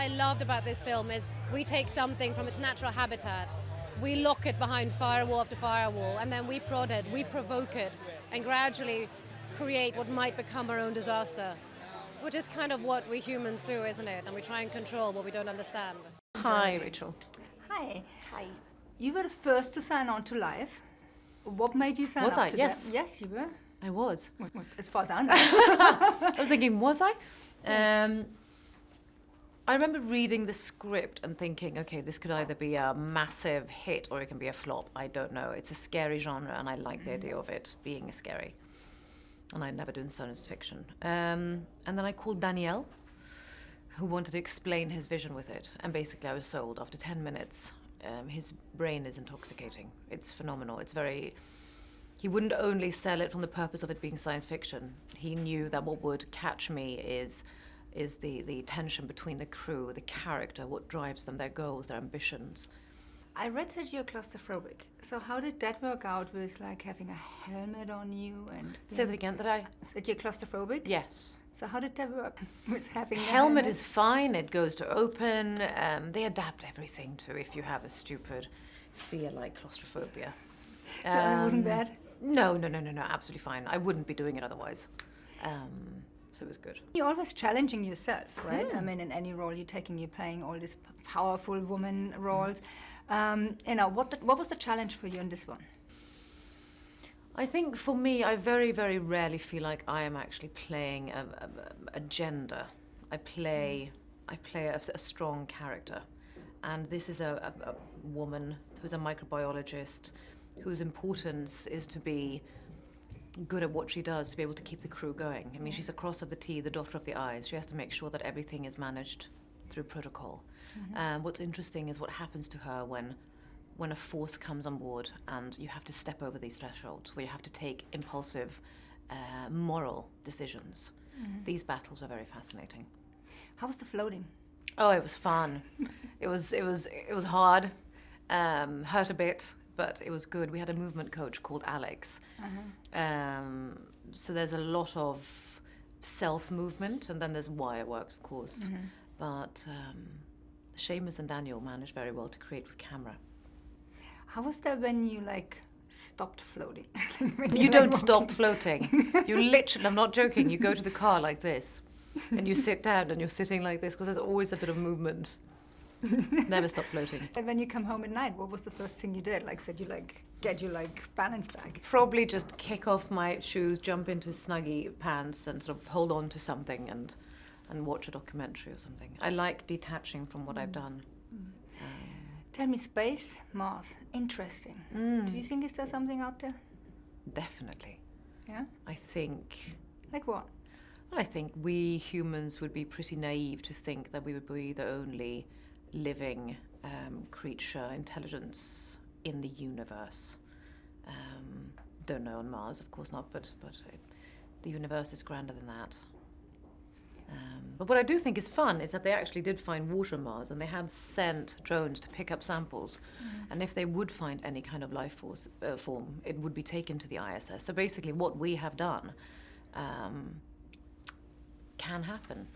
I loved about this film is we take something from its natural habitat, we lock it behind firewall after firewall, and then we prod it, we provoke it, and gradually create what might become our own disaster, which is kind of what we humans do, isn't it? And we try and control what we don't understand. Hi, Rachel. Hi. Hi. You were the first to sign on to Live. What made you sign Was up I? to Yes. them? Yes, you were. I was. As far as I know. I was thinking, was I? I remember reading the script and thinking, okay, this could either be a massive hit or it can be a flop. I don't know. It's a scary genre, and I like the idea of it being scary. And I'd never done science fiction. And then I called Danielle, who wanted to explain his vision with it. And basically I was sold after 10 minutes. His brain is intoxicating. It's phenomenal. It's very... He wouldn't only sell it from the purpose of it being science fiction. He knew that what would catch me is the tension between the crew, the character, what drives them, their goals, their ambitions. I read that you're claustrophobic. So how did that work out with like having a helmet on you and... Say that again, that I... That you're claustrophobic? Yes. So how did that work with having the Helmet is fine, it goes to open. They adapt everything to if you have a stupid fear like claustrophobia. So it wasn't bad? No, absolutely fine. I wouldn't be doing it otherwise. So it was good. You're always challenging yourself, right? I mean, in any role you're taking, you're playing all these powerful woman roles. What was the challenge for you in this one? I think for me, I very, very rarely feel like I am actually playing a gender. I play a strong character. And this is a woman who's a microbiologist whose importance is to be good at what she does, to be able to keep the crew going. I mean, she's a cross of the T, the daughter of the I's. She has to make sure that everything is managed through protocol. What's interesting is what happens to her when a force comes on board and you have to step over these thresholds, where you have to take impulsive, moral decisions. These battles are very fascinating. How was the floating? Oh, it was fun. It was hard, hurt a bit, but it was good. We had a movement coach called Alex. So there's a lot of self-movement, and then there's wire works, of course. But Seamus and Daniel managed very well to create with camera. How was that when you stopped floating? You don't stop floating. You literally, I'm not joking, you go to the car like this, and you sit down and you're sitting like this, because there's always a bit of movement. Never stop floating. And when you come home at night, what was the first thing you did? Get your balance back? Probably just kick off my shoes, jump into snuggie pants, and sort of hold on to something and watch a documentary or something. I like detaching from what I've done. Tell me, space, Mars, interesting. Do you think is there something out there? Definitely. Yeah? I think... Like what? Well, I think we humans would be pretty naive to think that we would be the only living creature, intelligence in the universe. Don't know on Mars, of course not, but the universe is grander than that. But what I do think is fun is that they actually did find water on Mars, and they have sent drones to pick up samples. And if they would find any kind of life form, it would be taken to the ISS. So basically what we have done can happen.